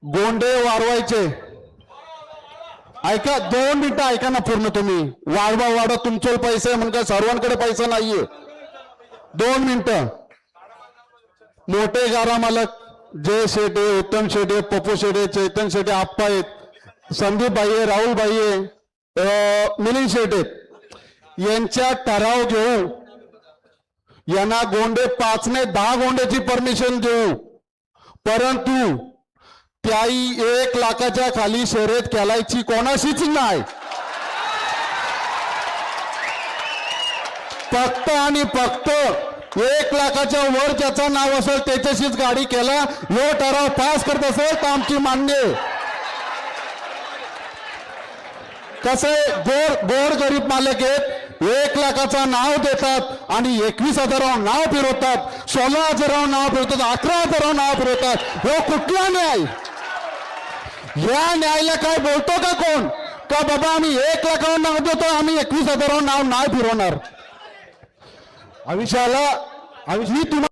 गोंडे वाढवायचे. ऐका 2 मिनिटं ऐका ना पूर्ण. तुम्ही वाढवा तुमचे पैसे म्हणजे सर्वांकडे पैसा नाहीये. 2 मिनिटं. मोठे गारा मालक जय शेटे, उत्तम शेटे, पप्पू शेटे, चैतन शेटे, आप्पा आहेत, संदीप भाई आहे, राहुल भाई आहे, मिलिंद शेटे, यांच्या ठराव घेऊ. यांना गोंडे 5 ने 10 गोंड्याची परमिशन देऊ. परंतु त्याही 1 लाखाच्या खाली शर्यत केलायची कोणाशीच नाही. फक्त आणि फक्त 1 लाखाच्या वर ज्याचं नाव असेल त्याच्याशीच गाडी केला. यो ठराव पास करत असेल तर आमची मान्य. कसे गोर गरीब मालक आहेत. 1 लाखाचं नाव देतात आणि 21,000 नाव फिरवतात, 16,000 नाव फिरवतात, 11,000 नाव फिरवतात. हो कुठला न्याय? या न्यायाला काय बोलतो का कोण? का बाबा आम्ही 1 लाखावर नाव देतो, आम्ही 21,000 नाव नाही फिरवणार. आयुष्याला मी तुम्हाला